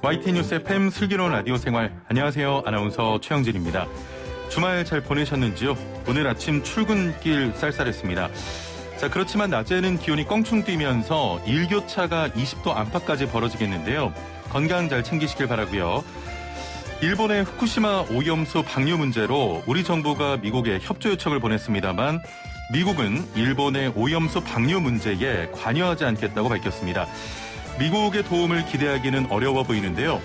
YTN 뉴스 FM 슬기로운 라디오 생활. 안녕하세요. 아나운서 최영진입니다. 주말 잘 보내셨는지요? 오늘 아침 출근길 쌀쌀했습니다. 자, 그렇지만 낮에는 기온이 껑충 뛰면서 일교차가 20도 안팎까지 벌어지겠는데요. 건강 잘 챙기시길 바라고요. 일본의 후쿠시마 오염수 방류 문제로 우리 정부가 미국에 협조 요청을 보냈습니다만 미국은 일본의 오염수 방류 문제에 관여하지 않겠다고 밝혔습니다. 미국의 도움을 기대하기는 어려워 보이는데요.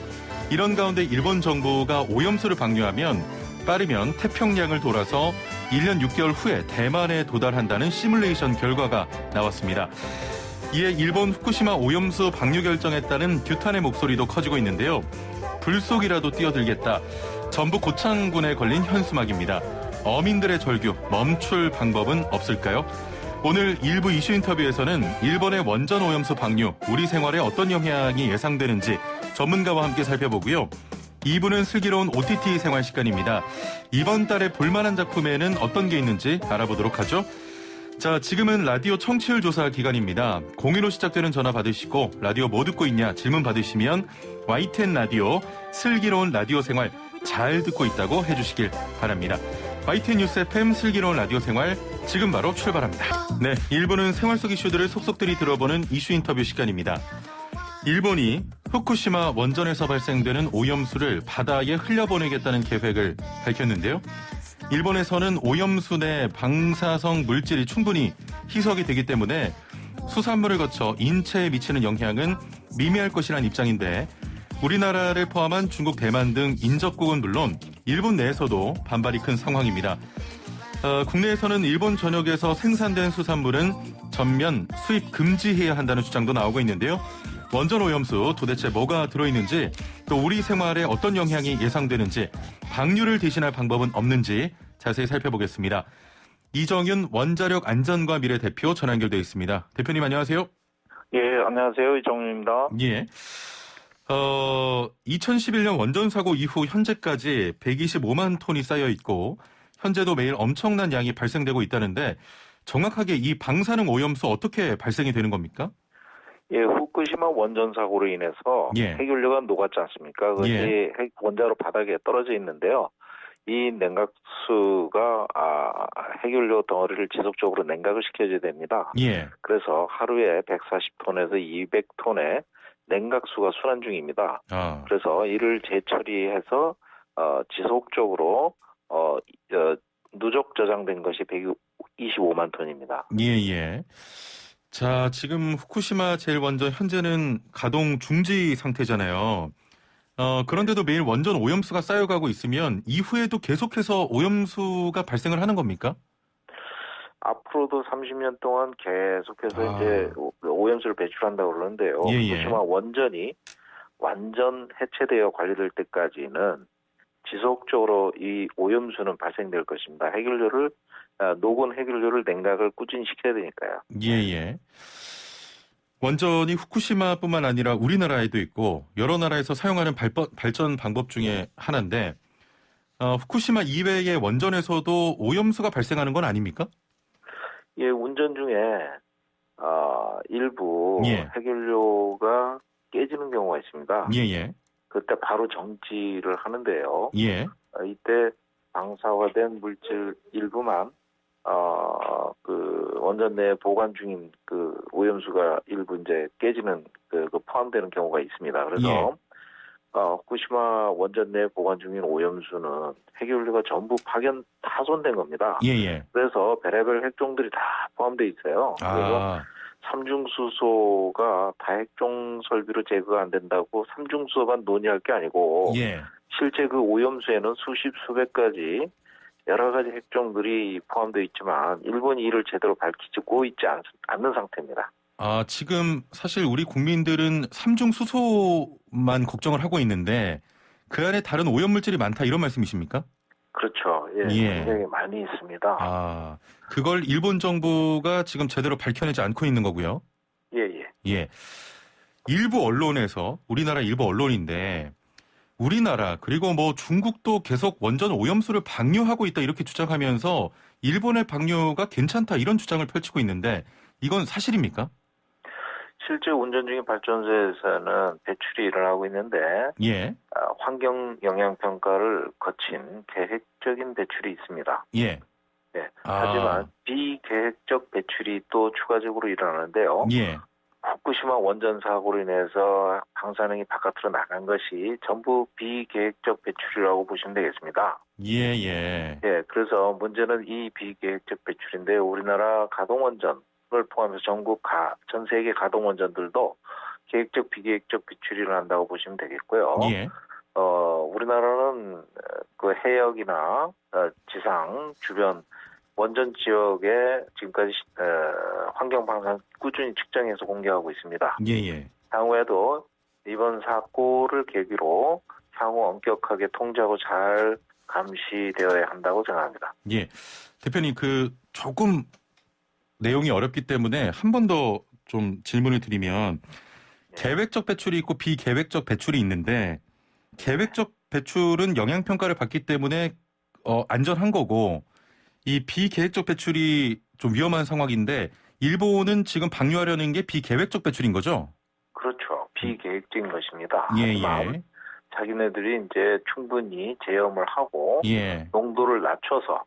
이런 가운데 일본 정부가 오염수를 방류하면 빠르면 태평양을 돌아서 1년 6개월 후에 대만에 도달한다는 시뮬레이션 결과가 나왔습니다. 이에 일본 후쿠시마 오염수 방류 결정에 따른 규탄의 목소리도 커지고 있는데요. 불속이라도 뛰어들겠다. 전북 고창군에 걸린 현수막입니다. 어민들의 절규 멈출 방법은 없을까요? 오늘 일부 이슈 인터뷰에서는 일본의 원전 오염수 방류, 우리 생활에 어떤 영향이 예상되는지 전문가와 함께 살펴보고요. 2부는 슬기로운 OTT 생활 시간입니다. 이번 달에 볼만한 작품에는 어떤 게 있는지 알아보도록 하죠. 자, 지금은 라디오 청취율 조사 기간입니다. 02로 시작되는 전화 받으시고 라디오 뭐 듣고 있냐 질문 받으시면 YTN 라디오 슬기로운 라디오 생활 잘 듣고 있다고 해주시길 바랍니다. YTN 뉴스 FM 슬기로운 라디오 생활 지금 바로 출발합니다. 네, 1부는 생활 속 이슈들을 속속들이 들어보는 이슈 인터뷰 시간입니다. 일본이 후쿠시마 원전에서 발생되는 오염수를 바다에 흘려보내겠다는 계획을 밝혔는데요. 일본에서는 오염수 내 방사성 물질이 충분히 희석이 되기 때문에 수산물을 거쳐 인체에 미치는 영향은 미미할 것이라는 입장인데 우리나라를 포함한 중국, 대만 등 인접국은 물론 일본 내에서도 반발이 큰 상황입니다. 국내에서는 일본 전역에서 생산된 수산물은 전면 수입 금지해야 한다는 주장도 나오고 있는데요. 원전 오염수 도대체 뭐가 들어있는지 또 우리 생활에 어떤 영향이 예상되는지 방류를 대신할 방법은 없는지 자세히 살펴보겠습니다. 이정윤 원자력 안전과 미래 대표 전화 연결되어 있습니다. 대표님 안녕하세요. 예, 안녕하세요. 이정윤입니다. 예. 2011년 원전 사고 이후 현재까지 125만 톤이 쌓여 있고 현재도 매일 엄청난 양이 발생되고 있다는데 정확하게 이 방사능 오염수 어떻게 발생이 되는 겁니까? 예, 후쿠시마 원전 사고로 인해서 핵연료가 녹았지 않습니까? 그것이 원자로 바닥에 떨어져 있는데요. 이 냉각수가 핵연료 덩어리를 지속적으로 냉각을 시켜줘야 됩니다. 그래서 하루에 140톤에서 200톤의 냉각수가 순환 중입니다. 그래서 이를 재처리해서 지속적으로 누적 저장된 것이 125만 톤입니다. 예. 자, 지금 후쿠시마 제1원전 현재는 가동 중지 상태잖아요. 그런데도 매일 원전 오염수가 쌓여가고 있으면 이후에도 계속해서 오염수가 발생을 하는 겁니까? 앞으로도 30년 동안 계속해서 이제 오염수를 배출한다고 그러는데요. 후쿠시마 원전이 완전 해체되어 관리될 때까지는 지속적으로 이 오염수는 발생될 것입니다. 녹은 핵연료를 냉각을 꾸준히 시켜야 되니까요. 예. 원전이 후쿠시마뿐만 아니라 우리나라에도 있고 여러 나라에서 사용하는 발전 방법 중에 하나인데 후쿠시마 이외의 원전에서도 오염수가 발생하는 건 아닙니까? 예, 운전 중에 일부 핵연료가 깨지는 경우가 있습니다. 예. 그때 바로 정지를 하는데요. 이때 방사화된 물질 일부만 그 원전 내에 보관 중인 그 오염수가 일부 이제 깨지는 그 포함되는 경우가 있습니다. 그래서 후쿠시마 원전 내에 보관 중인 오염수는 핵연료가 전부 파손된 겁니다. 그래서 별의별 핵종들이 다 포함되어 있어요. 그래서 삼중수소가 다핵종 설비로 제거가 안 된다고 삼중수소만 논의할 게 아니고 실제 그 오염수에는 수십 수백 가지 여러 가지 핵종들이 포함되어 있지만 일본이 이를 제대로 밝히고 있지 않는 상태입니다. 지금 사실 우리 국민들은 삼중수소만 걱정을 하고 있는데 그 안에 다른 오염물질이 많다 이런 말씀이십니까? 그렇죠. 굉장히 많이 있습니다. 그걸 일본 정부가 지금 제대로 밝혀내지 않고 있는 거고요. 예. 일부 언론에서 우리나라 일부 언론인데 우리나라 그리고 뭐 중국도 계속 원전 오염수를 방류하고 있다 이렇게 주장하면서 일본의 방류가 괜찮다 이런 주장을 펼치고 있는데 이건 사실입니까? 실제 운전 중인 발전소에서는 배출이 일어나고 있는데 예. 환경 영향 평가를 거친 계획적인 배출이 있습니다. 예. 네. 하지만 비계획적 배출이 또 추가적으로 일어나는데요. 예. 후쿠시마 원전 사고로 인해서 방사능이 바깥으로 나간 것이 전부 비계획적 배출이라고 보시면 되겠습니다. 예, 예. 예, 그래서 문제는 이 비계획적 배출인데 우리나라 가동원전을 포함해서 전 세계 가동원전들도 계획적 비계획적 배출이 일어난다고 보시면 되겠고요. 예. 우리나라는 그 해역이나 지상 주변 원전 지역에 지금까지 환경 방사능 꾸준히 측정해서 공개하고 있습니다. 예, 예. 향후에도 이번 사고를 계기로 향후 엄격하게 통제하고 잘 감시되어야 한다고 생각합니다. 예. 대표님, 조금 내용이 어렵기 때문에 한 번 더 좀 질문을 드리면, 계획적 배출이 있고 비계획적 배출이 있는데, 계획적 배출은 영향평가를 받기 때문에 안전한 거고, 이 비계획적 배출이 좀 위험한 상황인데, 일본은 지금 방류하려는 게 비계획적 배출인 거죠? 그렇죠. 비계획적인 것입니다. 예, 하지만 예. 자기네들이 이제 충분히 제염을 하고 예. 농도를 낮춰서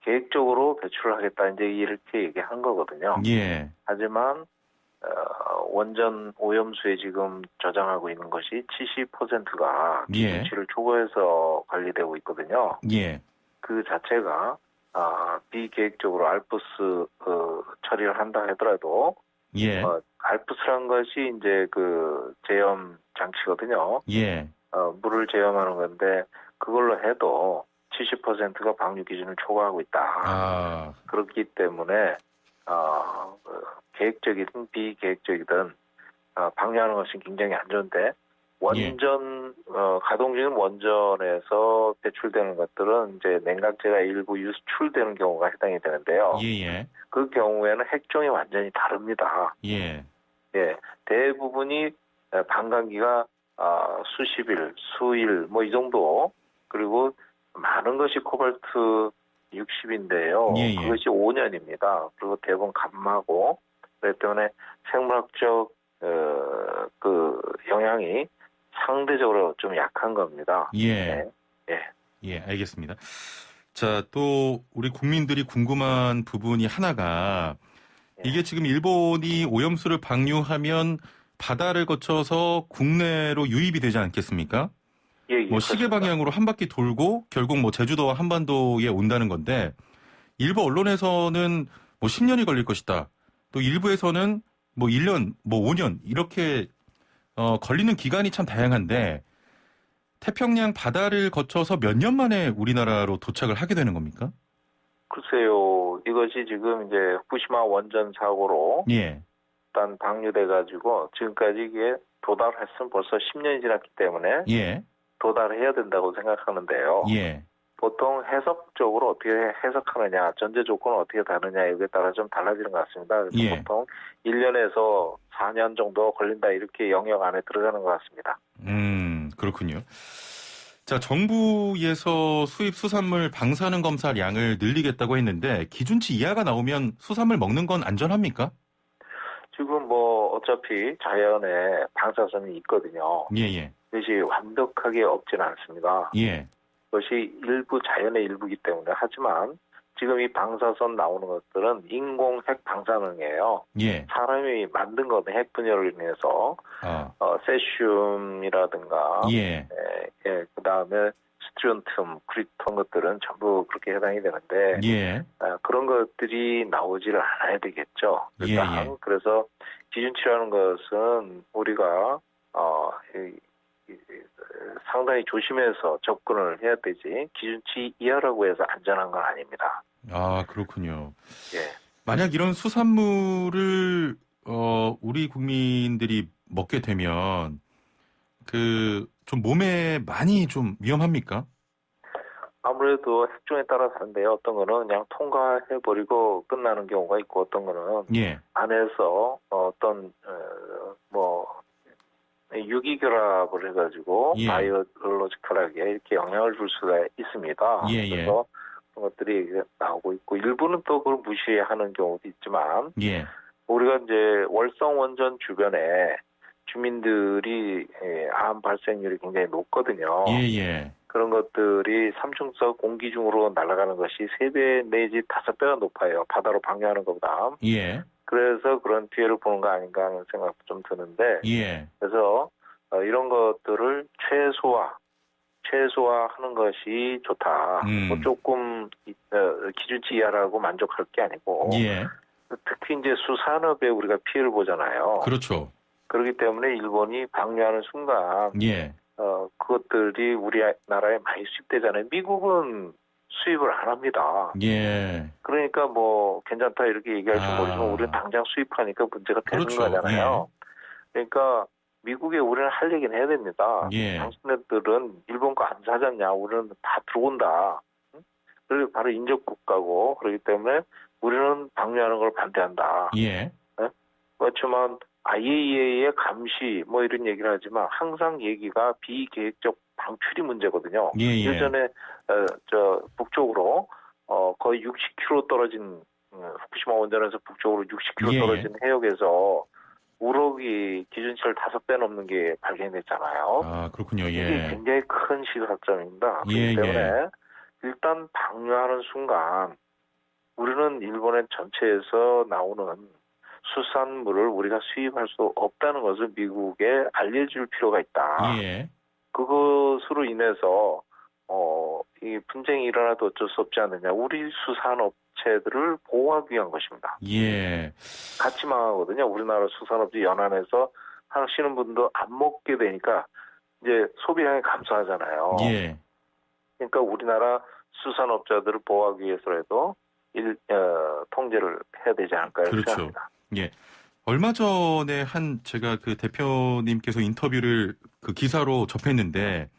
계획적으로 배출을 하겠다 이제 이렇게 얘기한 거거든요. 예. 하지만 원전 오염수에 지금 저장하고 있는 것이 70%가 기준치를 초과해서 관리되고 있거든요. 예. 그 자체가 비계획적으로 알프스 처리를 한다 하더라도 예. 알프스란 것이 이제 그 제염 장치거든요. 예. 물을 제염하는 건데 그걸로 해도 70%가 방류 기준을 초과하고 있다. 그렇기 때문에 계획적이든 비계획적이든 방류하는 것은 굉장히 안 좋은데 원전 가동 중인 원전에서 배출되는 것들은 이제 냉각제가 일부 유출되는 경우가 해당이 되는데요. 예. 그 경우에는 핵종이 완전히 다릅니다. 예. 예, 대부분이 반감기가 수십일, 수일 뭐 이 정도 그리고 많은 것이 코발트 60인데요. 예. 그것이 5년입니다. 그리고 대부분 감마고 그렇기 때문에 생물학적 그 영향이 상대적으로 좀 약한 겁니다. 예. 네. 예, 알겠습니다. 자, 또 우리 국민들이 궁금한 부분이 하나가 이게 지금 일본이 오염수를 방류하면 바다를 거쳐서 국내로 유입이 되지 않겠습니까? 예, 뭐 시계 방향으로 한 바퀴 돌고 결국 뭐 제주도와 한반도에 온다는 건데 일부 언론에서는 뭐 10년이 걸릴 것이다. 또 일부에서는 뭐 1년, 뭐 5년 이렇게 걸리는 기간이 참 다양한데 태평양 바다를 거쳐서 몇 년 만에 우리나라로 도착을 하게 되는 겁니까? 글쎄요. 이것이 지금 이제 후쿠시마 원전 사고로 일단 방류돼 가지고 지금까지 이게 도달했으면 벌써 10년이 지났기 때문에 도달해야 된다고 생각하는데요. 보통 해석적으로 어떻게 해석하느냐, 전제 조건은 어떻게 다느냐 여기에 따라 좀 달라지는 것 같습니다. 그래서 보통 1년에서 4년 정도 걸린다 이렇게 영역 안에 들어가는 것 같습니다. 그렇군요. 자, 정부에서 수입 수산물 방사능 검사량을 늘리겠다고 했는데 기준치 이하가 나오면 수산물 먹는 건 안전합니까? 지금 뭐 어차피 자연에 방사선이 있거든요. 그것이 완벽하게 없지는 않습니다. 그것이 일부 자연의 일부이기 때문에 하지만 지금 이 방사선 나오는 것들은 인공 핵 방사능이에요. 사람이 만든 거는 핵 분열을 인해서 세슘이라든가 그다음에 스트론튬, 크리톤 것들은 전부 그렇게 해당이 되는데 그런 것들이 나오지를 않아야 되겠죠. 그래서 기준치라는 것은 우리가 상당히 조심해서 접근을 해야 되지 기준치 이하라고 해서 안전한 건 아닙니다. 그렇군요. 만약 이런 수산물을 우리 국민들이 먹게 되면 좀 몸에 많이 좀 위험합니까? 아무래도 핵종에 따라 다른데요. 어떤 거는 그냥 통과해버리고 끝나는 경우가 있고 어떤 거는 안에서 어떤 유기결합을 해가지고 바이오로지컬하게 이렇게 영향을 줄 수가 있습니다. 그래서 그런 것들이 나오고 있고 일부는 또 그걸 무시하는 경우도 있지만 우리가 이제 월성 원전 주변에 주민들이 암 발생률이 굉장히 높거든요. 예. 그런 것들이 삼중석 공기 중으로 날아가는 것이 3배 내지 5배가 높아요. 바다로 방류하는 것보다. 예. 그래서 그런 피해를 보는 거 아닌가 하는 생각도 좀 드는데, 예. 그래서 이런 것들을 최소화하는 것이 좋다. 뭐 조금 기준치 이하라고 만족할 게 아니고, 예. 특히 이제 수산업에 우리가 피해를 보잖아요. 그렇죠. 그렇기 때문에 일본이 방류하는 순간, 예. 그것들이 우리나라에 많이 수입되잖아요. 미국은 수입을 안 합니다. 예. 그러니까 뭐 괜찮다 이렇게 얘기할지 모르지만 우리는 당장 수입하니까 문제가 되는 그렇죠. 거잖아요. 그러니까 미국에 우리는 할 얘기는 해야 됩니다. 예. 당신네들은 일본 거 안 사잖냐. 우리는 다 들어온다. 그리고 바로 인접 국가고 그렇기 때문에 우리는 방류하는 걸 반대한다. 예. 그렇지만 IAEA의 감시 뭐 이런 얘기를 하지만 항상 얘기가 비계획적 방출이 문제거든요. 예. 예전에 북쪽으로 거의 60km 떨어진 후쿠시마 원전에서 북쪽으로 60km 떨어진 해역에서 우럭이 기준치를 5배 넘는 게 발견됐잖아요. 아, 그렇군요. 예. 이게 굉장히 큰 시사점입니다. 그렇기 때문에 일단 방류하는 순간 우리는 일본의 전체에서 나오는 수산물을 우리가 수입할 수 없다는 것을 미국에 알려줄 필요가 있다. 예. 그것으로 인해서 이 분쟁이 일어나도 어쩔 수 없지 않느냐. 우리 수산업체들을 보호하기 위한 것입니다. 예. 같이 망하거든요. 우리나라 수산업체 연안에서 하시는 분도 안 먹게 되니까 이제 소비량이 감소하잖아요. 예. 그러니까 우리나라 수산업자들을 보호하기 위해서라도 통제를 해야 되지 않을까 그렇죠. 생각합니다. 예. 얼마 전에 제가 그 대표님께서 인터뷰를 그 기사로 접했는데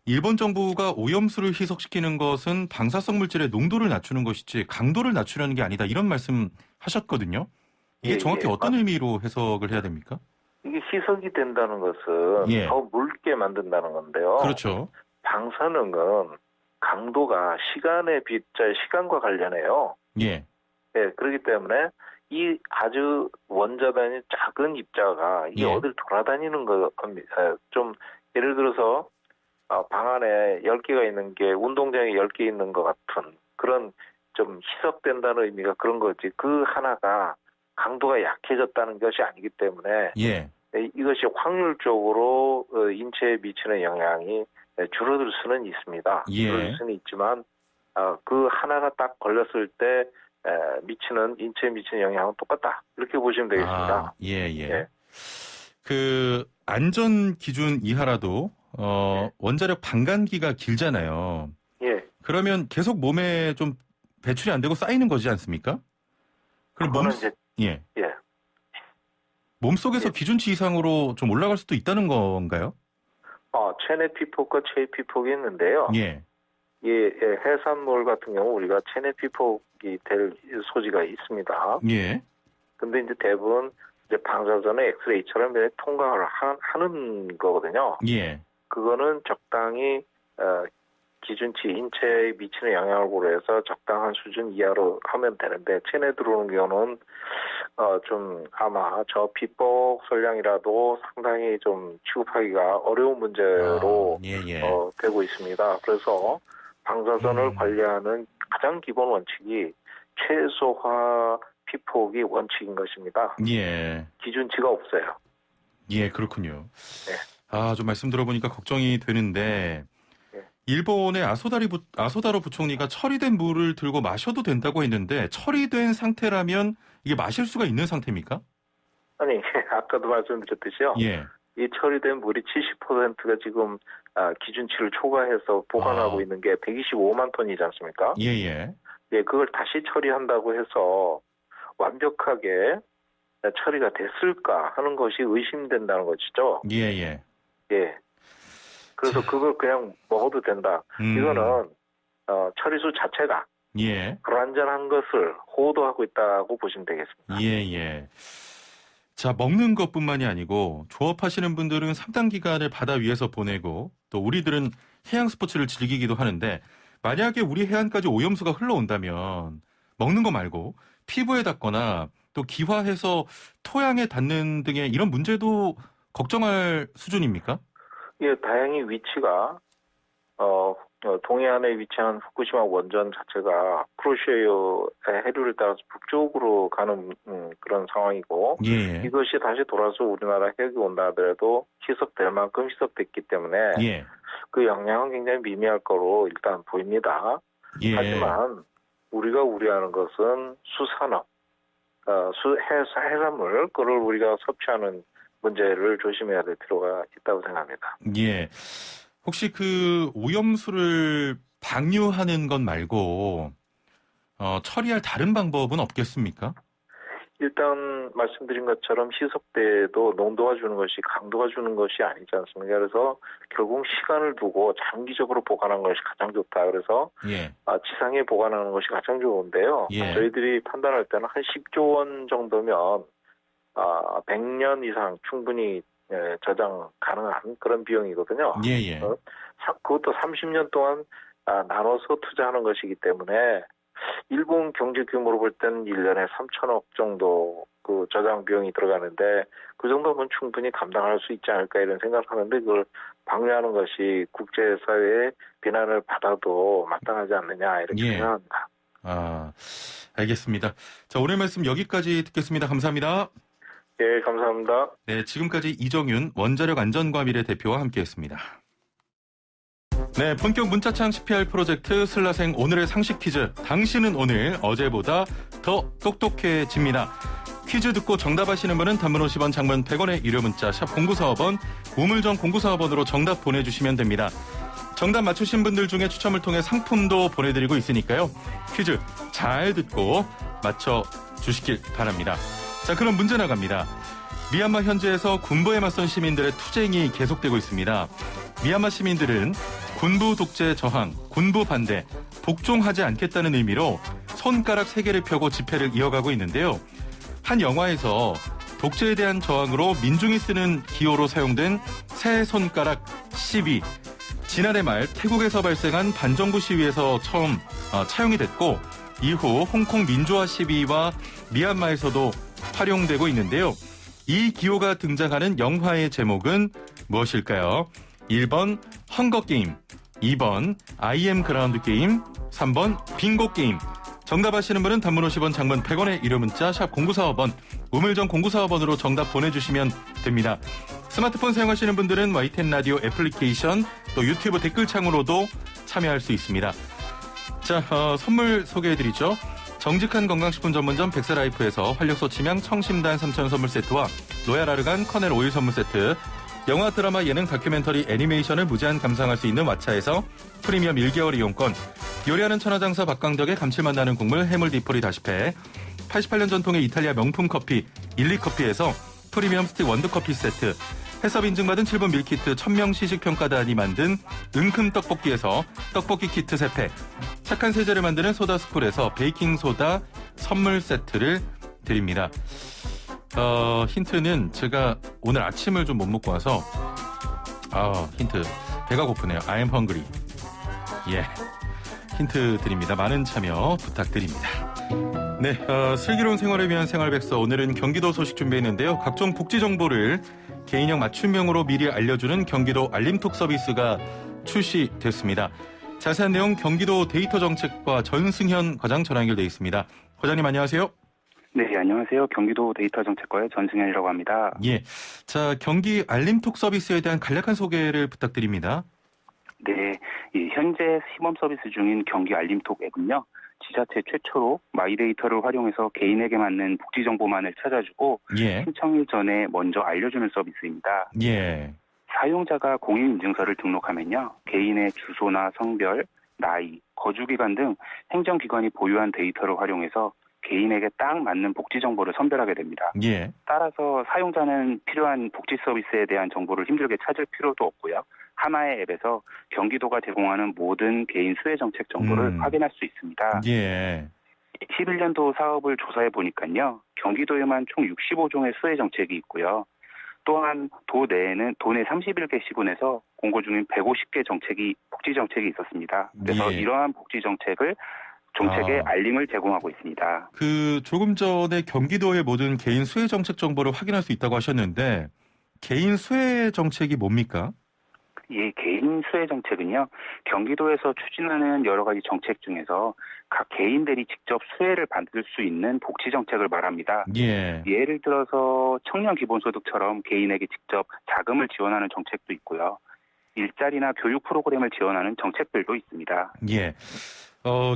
일본 정부가 오염수를 희석시키는 것은 방사성 물질의 농도를 낮추는 것이지 강도를 낮추려는 게 아니다. 이런 말씀 하셨거든요. 이게 정확히 어떤 의미로 해석을 해야 됩니까? 이게 희석이 된다는 것은 더 묽게 만든다는 건데요. 그렇죠. 방사능은 강도가 시간과 관련해요. 예. 예, 그렇기 때문에 이 아주 원자단위 작은 입자가 이게 어딜 돌아다니는 겁니다. 좀 예를 들어서 방 안에 10개가 있는 게 운동장에 10개 있는 것 같은 그런 좀 희석된다는 의미가 그런 거지. 그 하나가 강도가 약해졌다는 것이 아니기 때문에 이것이 확률적으로 인체에 미치는 영향이 줄어들 수는 있습니다. 줄어들 수는 있지만 그 하나가 딱 걸렸을 때 인체에 미치는 영향은 똑같다. 이렇게 보시면 되겠습니다. 예. 그 안전 기준 이하라도 원자력 반감기가 길잖아요. 예. 그러면 계속 몸에 좀 배출이 안 되고 쌓이는 거지 않습니까? 그럼 몸속에서 기준치 이상으로 좀 올라갈 수도 있다는 건가요? 체내 피폭과 체외 피폭이 있는데요. 해산물 같은 경우 우리가 체내 피폭이 될 소지가 있습니다. 근데 이제 대부분 이제 방사선의 엑스레이처럼 통과를 하는 거거든요. 그거는 적당히 기준치 인체에 미치는 영향을 고려해서 적당한 수준 이하로 하면 되는데 체내 들어오는 경우는 좀 아마 저 피폭 설량이라도 상당히 좀 취급하기가 어려운 문제로 되고 있습니다. 그래서 방사선을 관리하는 가장 기본 원칙이 최소화 피폭이 원칙인 것입니다. 기준치가 없어요. 그렇군요. 좀 말씀 들어보니까 걱정이 되는데 일본의 아소다로 부총리가 처리된 물을 들고 마셔도 된다고 했는데 처리된 상태라면 이게 마실 수가 있는 상태입니까? 아니, 아까도 말씀드렸듯이요. 이 처리된 물이 70%가 지금 기준치를 초과해서 보관하고 있는 게 125만 톤이지 않습니까? 그걸 다시 처리한다고 해서 완벽하게 처리가 됐을까 하는 것이 의심된다는 것이죠. 그래서 그걸 그냥 먹어도 된다. 이거는 처리수 자체가 불완전한 것을 호도하고 있다고 보시면 되겠습니다. 자, 먹는 것뿐만이 아니고 조업하시는 분들은 상당 기간을 바다 위에서 보내고 또 우리들은 해양 스포츠를 즐기기도 하는데 만약에 우리 해안까지 오염수가 흘러온다면 먹는 거 말고 피부에 닿거나 또 기화해서 토양에 닿는 등의 이런 문제도 걱정할 수준입니까? 예, 다행히 위치가 동해안에 위치한 후쿠시마 원전 자체가 쿠로시오의 해류를 따라서 북쪽으로 가는 그런 상황이고 예. 이것이 다시 돌아서 우리나라 해역에 온다 하더라도 희석될 만큼 희석됐기 때문에 예. 그 영향은 굉장히 미미할 거로 일단 보입니다. 예. 하지만 우리가 우려하는 것은 수산업, 해산물, 그걸 우리가 섭취하는 문제를 조심해야 될 필요가 있다고 생각합니다. 예. 혹시 그 오염수를 방류하는 것 말고 처리할 다른 방법은 없겠습니까? 일단 말씀드린 것처럼 희석돼도 농도가 주는 것이 강도가 주는 것이 아니지 않습니까? 그래서 결국 시간을 두고 장기적으로 보관하는 것이 가장 좋다. 그래서 예. 지상에 보관하는 것이 가장 좋은데요. 예. 저희들이 판단할 때는 한 10조 원 정도면 100년 이상 충분히 저장 가능한 그런 비용이거든요. 예. 그것도 30년 동안 나눠서 투자하는 것이기 때문에 일본 경제 규모로 볼 때는 1년에 3천억 정도 그 저장 비용이 들어가는데 그 정도면 충분히 감당할 수 있지 않을까 이런 생각을 하는데 그걸 방류하는 것이 국제사회의 비난을 받아도 마땅하지 않느냐 이렇게 생각합니다. 알겠습니다. 자, 오늘 말씀 여기까지 듣겠습니다. 감사합니다. 예, 감사합니다. 네, 지금까지 이정윤 원자력 안전과 미래 대표와 함께했습니다. 네, 본격 문자창 CPR 프로젝트 슬라생 오늘의 상식 퀴즈. 당신은 오늘 어제보다 더 똑똑해집니다. 퀴즈 듣고 정답하시는 분은 단문 50원, 장문 100원의 유료 문자 샵 0945번, 우물정 0945번으로 정답 보내주시면 됩니다. 정답 맞추신 분들 중에 추첨을 통해 상품도 보내드리고 있으니까요. 퀴즈 잘 듣고 맞춰주시길 바랍니다. 자, 그럼 문제 나갑니다. 미얀마 현지에서 군부에 맞선 시민들의 투쟁이 계속되고 있습니다. 미얀마 시민들은 군부 독재 저항, 군부 반대, 복종하지 않겠다는 의미로 손가락 3개를 펴고 집회를 이어가고 있는데요. 한 영화에서 독재에 대한 저항으로 민중이 쓰는 기호로 사용된 새 손가락 시위. 지난해 말 태국에서 발생한 반정부 시위에서 처음 차용이 됐고 이후 홍콩 민주화 시위와 미얀마에서도 활용되고 있는데요. 이 기호가 등장하는 영화의 제목은 무엇일까요? 1번 헝거게임, 2번 I am 그라운드 게임, 3번 빙고 게임. 정답하시는 분은 단문 50원, 장문 100원의 유료 문자 샵 0945번, 우물정 0945번으로 정답 보내주시면 됩니다. 스마트폰 사용하시는 분들은 YTN 라디오 애플리케이션 또 유튜브 댓글창으로도 참여할 수 있습니다. 자, 선물 소개해드리죠. 정직한 건강식품 전문점 백세라이프에서 활력소 치명 청심단 3,000 선물 세트와 로얄 아르간 커넬 오일 선물 세트, 영화, 드라마, 예능, 다큐멘터리, 애니메이션을 무제한 감상할 수 있는 왓챠에서 프리미엄 1개월 이용권, 요리하는 천하장사 박강덕의 감칠맛 나는 국물 해물 디포리 다시팩, 88년 전통의 이탈리아 명품 커피 일리커피에서 프리미엄 스틱 원두커피 세트, 해썹 인증받은 7분 밀키트 천명 시식평가단이 만든 은큼 떡볶이에서 떡볶이 키트 3팩, 착한 세제를 만드는 소다스쿨에서 베이킹소다 선물 세트를 드립니다. 힌트는 제가 오늘 아침을 좀 못 먹고 와서 힌트 배가 고프네요. I am hungry. 예, 힌트 드립니다. 많은 참여 부탁드립니다. 네, 슬기로운 생활을 위한 생활백서, 오늘은 경기도 소식 준비했는데요. 각종 복지 정보를 개인형 맞춤형으로 미리 알려주는 경기도 알림톡 서비스가 출시됐습니다. 자세한 내용 경기도 데이터정책과 전승현 과장 전화 연결돼 있습니다. 과장님 안녕하세요. 네, 안녕하세요. 경기도 데이터정책과의 전승현이라고 합니다. 예, 자, 경기 알림톡 서비스에 대한 간략한 소개를 부탁드립니다. 네, 현재 시범 서비스 중인 경기 알림톡 앱은요, 지자체 최초로 마이데이터를 활용해서 개인에게 맞는 복지 정보만을 찾아주고 예. 신청일 전에 먼저 알려주는 서비스입니다. 예. 사용자가 공인인증서를 등록하면요, 개인의 주소나 성별, 나이, 거주기간 등 행정기관이 보유한 데이터를 활용해서 개인에게 딱 맞는 복지 정보를 선별하게 됩니다. 예. 따라서 사용자는 필요한 복지 서비스에 대한 정보를 힘들게 찾을 필요도 없고요. 하나의 앱에서 경기도가 제공하는 모든 개인 수혜 정책 정보를 확인할 수 있습니다. 예. 21년도 사업을 조사해 보니까요, 경기도에만 총 65종의 수혜 정책이 있고요. 또한 도 내 31개 시군에서 공고 중인 150개 복지 정책이 있었습니다. 그래서 예. 이러한 복지 정책을 정책의 알림을 제공하고 있습니다. 조금 전에 경기도의 모든 개인 수혜 정책 정보를 확인할 수 있다고 하셨는데 개인 수혜 정책이 뭡니까? 예, 개인 수혜 정책은요, 경기도에서 추진하는 여러 가지 정책 중에서 각 개인들이 직접 수혜를 받을 수 있는 복지 정책을 말합니다. 예. 예를 들어서 청년 기본소득처럼 개인에게 직접 자금을 지원하는 정책도 있고요. 일자리나 교육 프로그램을 지원하는 정책들도 있습니다. 예.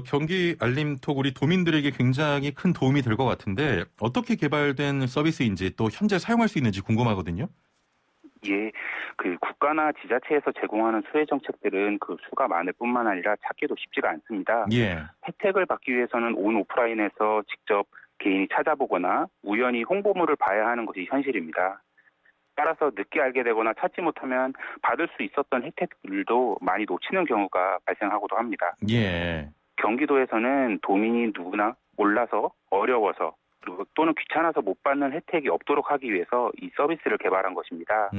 경기 알림톡 우리 도민들에게 굉장히 큰 도움이 될 것 같은데 어떻게 개발된 서비스인지 또 현재 사용할 수 있는지 궁금하거든요. 예, 국가나 지자체에서 제공하는 수혜 정책들은 그 수가 많을 뿐만 아니라 찾기도 쉽지가 않습니다. 예. 혜택을 받기 위해서는 오프라인에서 직접 개인이 찾아보거나 우연히 홍보물을 봐야 하는 것이 현실입니다. 따라서 늦게 알게 되거나 찾지 못하면 받을 수 있었던 혜택들도 많이 놓치는 경우가 발생하고도 합니다. 예. 경기도에서는 도민이 누구나 몰라서 어려워서 그리고 또는 귀찮아서 못 받는 혜택이 없도록 하기 위해서 이 서비스를 개발한 것입니다.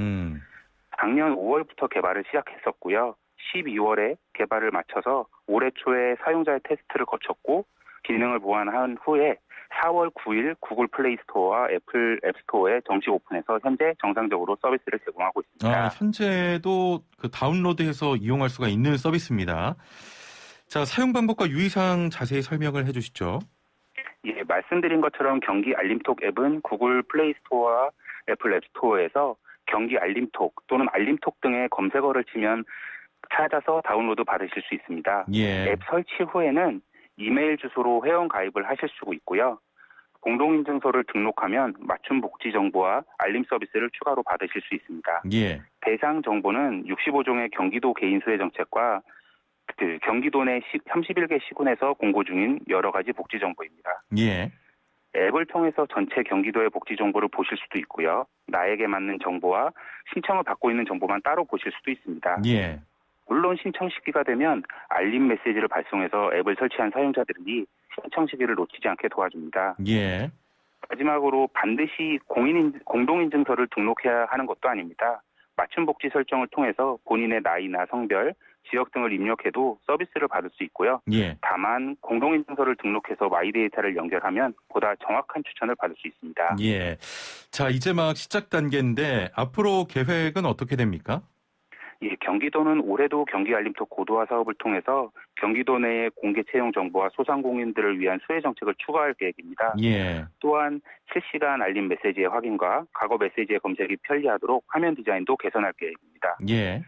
작년 5월부터 개발을 시작했었고요. 12월에 개발을 마쳐서 올해 초에 사용자의 테스트를 거쳤고 기능을 보완한 후에 4월 9일 구글 플레이 스토어와 애플 앱스토어에 정식 오픈해서 현재 정상적으로 서비스를 제공하고 있습니다. 현재도 다운로드해서 이용할 수가 있는 서비스입니다. 자, 사용 방법과 유의사항 자세히 설명을 해주시죠. 예, 말씀드린 것처럼 경기 알림톡 앱은 구글 플레이 스토어와 애플 앱스토어에서 경기 알림톡 또는 알림톡 등의 검색어를 치면 찾아서 다운로드 받으실 수 있습니다. 예. 앱 설치 후에는 이메일 주소로 회원 가입을 하실 수 있고요. 공동인증서를 등록하면 맞춤 복지 정보와 알림 서비스를 추가로 받으실 수 있습니다. 예. 대상 정보는 65종의 경기도 개인수혜 정책과 경기도 내 31개 시군에서 공고 중인 여러 가지 복지 정보입니다. 예. 앱을 통해서 전체 경기도의 복지 정보를 보실 수도 있고요. 나에게 맞는 정보와 신청을 받고 있는 정보만 따로 보실 수도 있습니다. 예. 물론 신청 시기가 되면 알림 메시지를 발송해서 앱을 설치한 사용자들이 신청 시기를 놓치지 않게 도와줍니다. 예. 마지막으로 반드시 공동인증서를 등록해야 하는 것도 아닙니다. 맞춤 복지 설정을 통해서 본인의 나이나 성별, 지역 등을 입력해도 서비스를 받을 수 있고요. 예. 다만 공동인증서를 등록해서 마이데이터를 연결하면 보다 정확한 추천을 받을 수 있습니다. 예. 자, 이제 막 시작 단계인데 앞으로 계획은 어떻게 됩니까? 예, 경기도는 올해도 경기 알림톡 고도화 사업을 통해서 경기도 내의 공개 채용 정보와 소상공인들을 위한 수혜 정책을 추가할 계획입니다. 예. 또한 실시간 알림 메시지의 확인과 과거 메시지의 검색이 편리하도록 화면 디자인도 개선할 계획입니다. 예.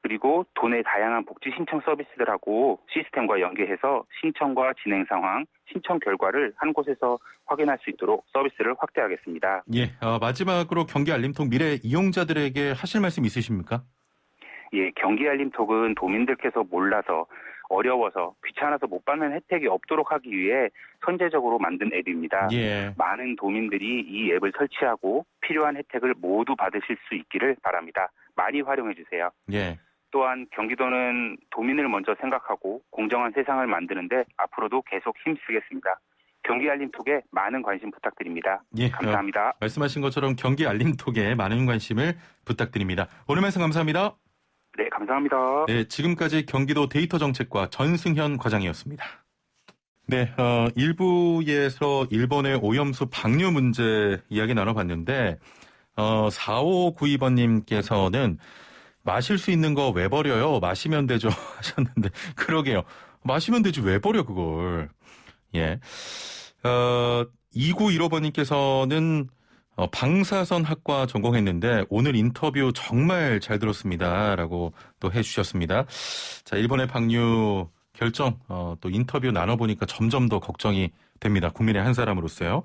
그리고 도내 다양한 복지 신청 서비스들하고 시스템과 연계해서 신청과 진행 상황, 신청 결과를 한 곳에서 확인할 수 있도록 서비스를 확대하겠습니다. 예. 마지막으로 경기 알림톡 미래 이용자들에게 하실 말씀 있으십니까? 예, 경기 알림톡은 도민들께서 몰라서 어려워서 귀찮아서 못 받는 혜택이 없도록 하기 위해 선제적으로 만든 앱입니다. 예. 많은 도민들이 이 앱을 설치하고 필요한 혜택을 모두 받으실 수 있기를 바랍니다. 많이 활용해 주세요. 예. 또한 경기도는 도민을 먼저 생각하고 공정한 세상을 만드는데 앞으로도 계속 힘쓰겠습니다. 경기 알림톡에 많은 관심 부탁드립니다. 예. 감사합니다. 말씀하신 것처럼 경기 알림톡에 많은 관심을 부탁드립니다. 오늘 말씀 감사합니다. 네, 감사합니다. 네, 지금까지 경기도 데이터 정책과 전승현 과장이었습니다. 네, 1부에서 일본의 오염수 방류 문제 이야기 나눠봤는데 4592번님께서는 마실 수 있는 거 왜 버려요? 마시면 되죠 하셨는데 그러게요. 마시면 되지 왜 버려 그걸. 예. 2915번님께서는 방사선학과 전공했는데 오늘 인터뷰 정말 잘 들었습니다. 라고 또 해주셨습니다. 자, 일본의 방류 결정, 또 인터뷰 나눠보니까 점점 더 걱정이 됩니다. 국민의 한 사람으로서요.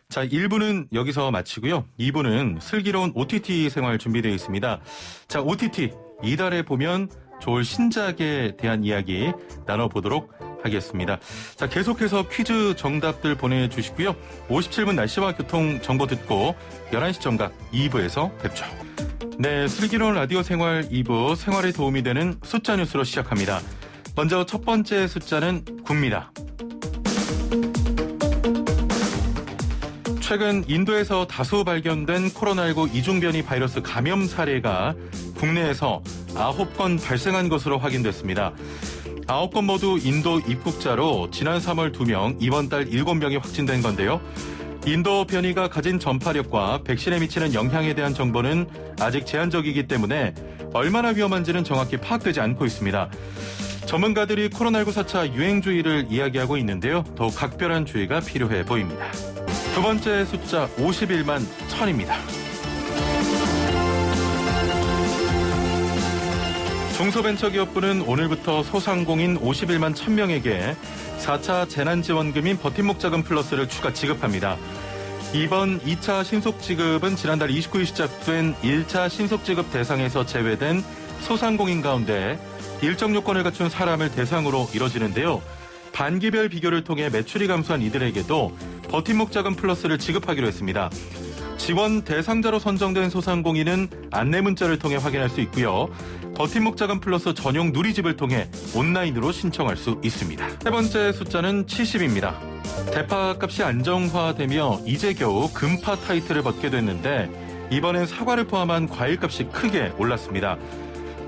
자, 1부는 여기서 마치고요. 2부는 슬기로운 OTT 생활 준비되어 있습니다. 자, OTT 이달에 보면 좋을 신작에 대한 이야기 나눠보도록 하겠습니다. 자, 계속해서 퀴즈 정답들 보내주시고요. 57분 날씨와 교통 정보 듣고 11시 정각 2부에서 뵙죠. 네, 슬기로운 라디오 생활 2부 생활에 도움이 되는 숫자 뉴스로 시작합니다. 먼저 첫 번째 숫자는 9입니다. 최근 인도에서 다수 발견된 코로나19 이중변이 바이러스 감염 사례가 국내에서 9건 발생한 것으로 확인됐습니다. 9건 모두 인도 입국자로 지난 3월 2명, 이번 달 7명이 확진된 건데요. 인도 변이가 가진 전파력과 백신에 미치는 영향에 대한 정보는 아직 제한적이기 때문에 얼마나 위험한지는 정확히 파악되지 않고 있습니다. 전문가들이 코로나19 4차 유행주의를 이야기하고 있는데요. 더욱 각별한 주의가 필요해 보입니다. 두 번째 숫자 51만 1000입니다. 중소벤처기업부는 오늘부터 소상공인 51만 1000명에게 4차 재난지원금인 버팀목자금 플러스를 추가 지급합니다. 이번 2차 신속지급은 지난달 29일 시작된 1차 신속지급 대상에서 제외된 소상공인 가운데 일정 요건을 갖춘 사람을 대상으로 이뤄지는데요. 반기별 비교를 통해 매출이 감소한 이들에게도 버팀목자금 플러스를 지급하기로 했습니다. 지원 대상자로 선정된 소상공인은 안내문자를 통해 확인할 수 있고요. 버팀목자금 플러스 전용 누리집을 통해 온라인으로 신청할 수 있습니다. 세 번째 숫자는 70입니다. 대파값이 안정화되며 이제 겨우 금파 타이틀을 벗게 됐는데 이번엔 사과를 포함한 과일값이 크게 올랐습니다.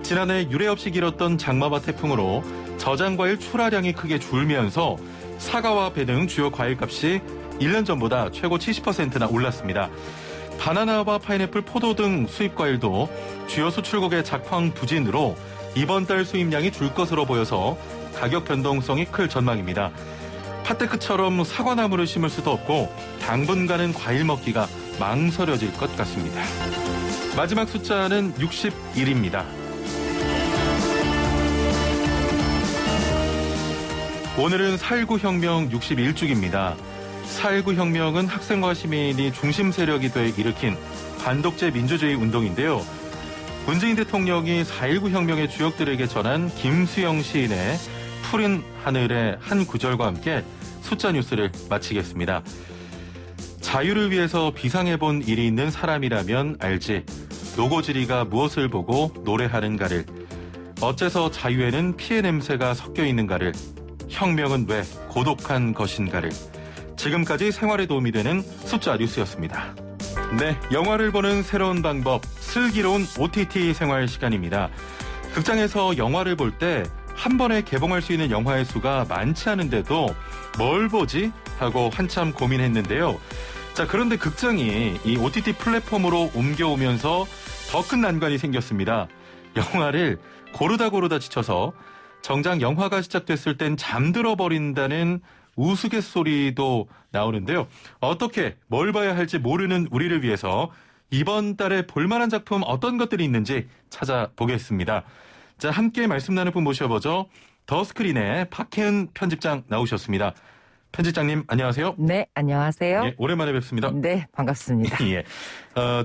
지난해 유례 없이 길었던 장마와 태풍으로 저장과일 출하량이 크게 줄면서 사과와 배 등 주요 과일값이 1년 전보다 최고 70%나 올랐습니다. 바나나와 파인애플, 포도 등 수입과일도 주요 수출국의 작황 부진으로 이번 달 수입량이 줄 것으로 보여서 가격 변동성이 클 전망입니다. 팥데크처럼 사과나무를 심을 수도 없고 당분간은 과일 먹기가 망설여질 것 같습니다. 마지막 숫자는 61입니다. 오늘은 4.19 혁명 61주기입니다. 4.19 혁명은 학생과 시민이 중심 세력이 돼 일으킨 반독재 민주주의 운동인데요. 문재인 대통령이 4.19 혁명의 주역들에게 전한 김수영 시인의 푸른 하늘의 한 구절과 함께 숫자 뉴스를 마치겠습니다. 자유를 위해서 비상해본 일이 있는 사람이라면 알지. 노고지리가 무엇을 보고 노래하는가를. 어째서 자유에는 피해 냄새가 섞여 있는가를. 혁명은 왜 고독한 것인가를. 지금까지 생활에 도움이 되는 숫자 뉴스였습니다. 네, 영화를 보는 새로운 방법, 슬기로운 OTT 생활 시간입니다. 극장에서 영화를 볼 때 한 번에 개봉할 수 있는 영화의 수가 많지 않은데도 뭘 보지? 하고 한참 고민했는데요. 자, 그런데 극장이 이 OTT 플랫폼으로 옮겨오면서 더 큰 난관이 생겼습니다. 영화를 고르다 지쳐서 정작 영화가 시작됐을 땐 잠들어 버린다는 우스갯소리도 나오는데요. 어떻게 뭘 봐야 할지 모르는 우리를 위해서 이번 달에 볼만한 작품 어떤 것들이 있는지 찾아보겠습니다. 자, 함께 말씀 나눌 분 모셔보죠. 더 스크린의 박혜은 편집장 나오셨습니다. 편집장님 안녕하세요. 네, 안녕하세요. 예, 오랜만에 뵙습니다. 네, 반갑습니다. 예,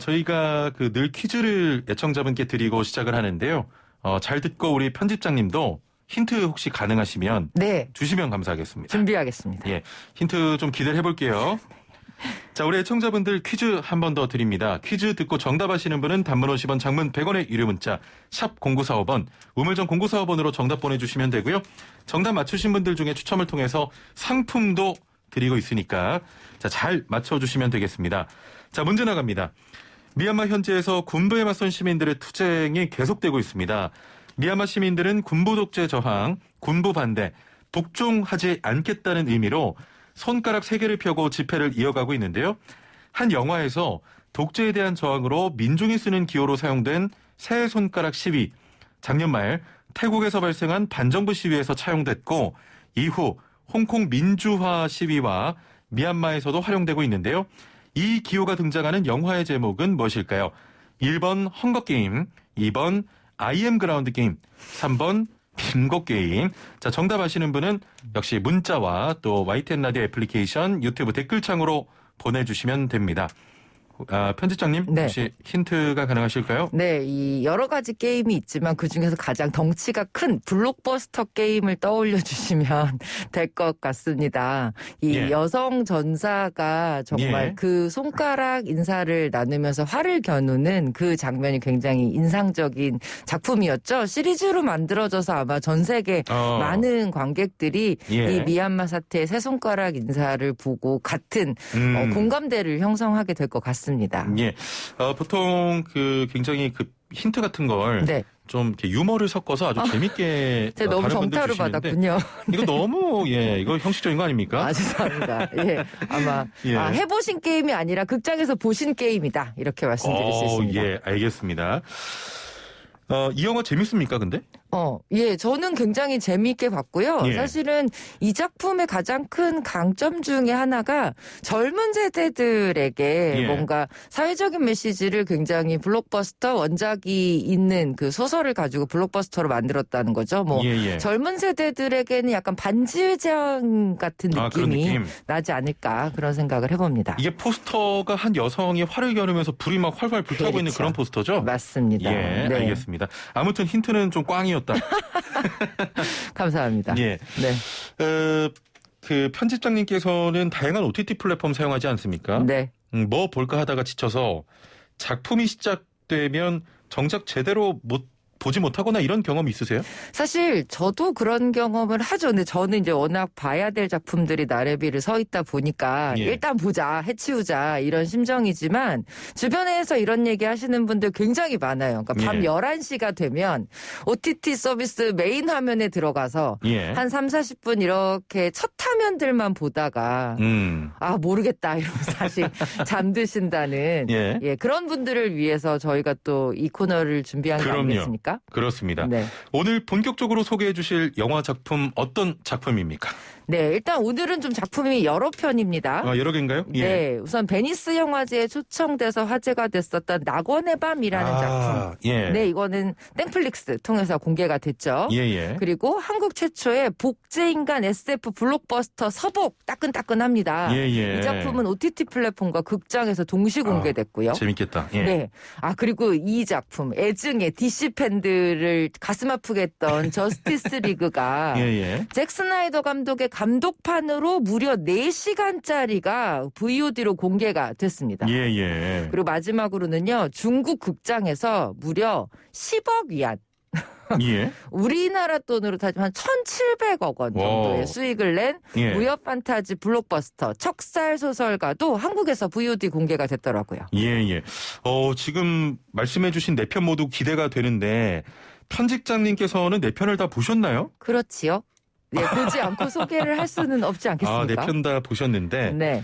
저희가 늘 퀴즈를 애청자분께 드리고 시작을 하는데요. 잘 듣고 우리 편집장님도 힌트 혹시 가능하시면 네, 주시면 감사하겠습니다. 준비하겠습니다. 예, 힌트 좀 기대를 해볼게요. 자, 우리 애청자분들 퀴즈 한 번 더 드립니다. 퀴즈 듣고 정답하시는 분은 단문 50원, 장문 100원의 유료 문자 샵 0945번, 우물정 0945번으로 정답 보내주시면 되고요. 정답 맞추신 분들 중에 추첨을 통해서 상품도 드리고 있으니까 자, 잘 맞춰주시면 되겠습니다. 자, 문제 나갑니다. 미얀마 현지에서 군부에 맞선 시민들의 투쟁이 계속되고 있습니다. 미얀마 시민들은 군부 독재 저항, 군부 반대, 복종하지 않겠다는 의미로 손가락 3개를 펴고 집회를 이어가고 있는데요. 한 영화에서 독재에 대한 저항으로 민중이 쓰는 기호로 사용된 새 손가락 시위, 작년 말 태국에서 발생한 반정부 시위에서 차용됐고 이후 홍콩 민주화 시위와 미얀마에서도 활용되고 있는데요. 이 기호가 등장하는 영화의 제목은 무엇일까요? 1번 헝거게임, 2번 I am 그라운드 게임, 3번 빙고 게임. 자, 정답 아시는 분은 역시 문자와 또 YTN 라디오 애플리케이션 유튜브 댓글창으로 보내주시면 됩니다. 편집장님, 네. 혹시 힌트가 가능하실까요? 네, 이 여러 가지 게임이 있지만 그중에서 가장 덩치가 큰 블록버스터 게임을 떠올려 주시면 될 것 같습니다. 이 예. 여성 전사가 정말 예. 그 손가락 인사를 나누면서 활을 겨누는 그 장면이 굉장히 인상적인 작품이었죠. 시리즈로 만들어져서 아마 전 세계 많은 관객들이 예. 이 미얀마 사태의 새 손가락 인사를 보고 같은 공감대를 형성하게 될 것 같습니다. 예. 보통 굉장히 힌트 같은 걸 네. 좀 이렇게 유머를 섞어서 아주 재밌게 제가 너무 다른 분들 정타로 주시는데 받았군요. 이거 너무 이거 형식적인 거 아닙니까? 아, 죄송합니다. 예. 아마 예. 해보신 게임이 아니라 극장에서 보신 게임이다. 이렇게 말씀드릴 수 있습니다. 예, 알겠습니다. 이 영화 재밌습니까, 근데? 예, 저는 굉장히 재미있게 봤고요. 예. 사실은 이 작품의 가장 큰 강점 중에 하나가 젊은 세대들에게 예. 뭔가 사회적인 메시지를 굉장히 블록버스터 원작이 있는 그 소설을 가지고 블록버스터로 만들었다는 거죠. 뭐 예. 젊은 세대들에게는 약간 반지의제왕 같은 그런 느낌이 느낌. 나지 않을까 그런 생각을 해봅니다. 이게 포스터가 한 여성이 활을 겨누면서 불이 막 활활 불타고 있는 그렇죠. 그런 포스터죠? 맞습니다. 예, 네. 알겠습니다. 아무튼 힌트는 좀 꽝이었다. 감사합니다. 예. 네. 그 편집장님께서는 다양한 OTT 플랫폼 사용하지 않습니까? 네. 뭐 볼까 하다가 지쳐서 작품이 시작되면 정작 제대로 보지 못하거나 이런 경험이 있으세요? 사실 저도 그런 경험을 하죠. 근데 저는 이제 워낙 봐야 될 작품들이 나래비를 서 있다 보니까 예. 일단 보자, 해치우자 이런 심정이지만 주변에서 이런 얘기 하시는 분들 굉장히 많아요. 그러니까 밤 예. 11시가 되면 OTT 서비스 메인 화면에 들어가서 예. 한 3, 40분 이렇게 첫 화면들만 보다가 아 모르겠다 이러면서 다시 잠드신다는 예. 그런 분들을 위해서 저희가 또 이 코너를 준비한 거 그럼요. 아니겠습니까? 그렇습니다. 네. 오늘 본격적으로 소개해 주실 영화 작품 어떤 작품입니까? 네, 일단 오늘은 좀 작품이 여러 편입니다. 여러 개인가요? 예. 네, 우선 베니스 영화제에 초청돼서 화제가 됐었던 낙원의 밤이라는 작품. 예. 네, 이거는 땡플릭스 통해서 공개가 됐죠. 예. 그리고 한국 최초의 복제인간 SF 블록버스터 서복 따끈따끈합니다. 예. 이 작품은 OTT 플랫폼과 극장에서 동시 공개됐고요. 재밌겠다. 예. 네. 그리고 이 작품, 애증의 DC 팬들을 가슴 아프게 했던 저스티스 리그가 예. 잭 스나이더 감독의 감독판으로 무려 4시간짜리가 VOD로 공개가 됐습니다. 예. 그리고 마지막으로는요. 중국 극장에서 무려 10억 위안. 예. 우리나라 돈으로 따지면 1,700억 원 정도의 와. 수익을 낸 예. 무협 판타지 블록버스터 척살 소설가도 한국에서 VOD 공개가 됐더라고요. 예. 지금 말씀해 주신 4편 모두 기대가 되는데 편집장님께서는 4편을 다 보셨나요? 그렇지요. 네, 보지 않고 소개를 할 수는 없지 않겠습니까? 4편 다 보셨는데 네.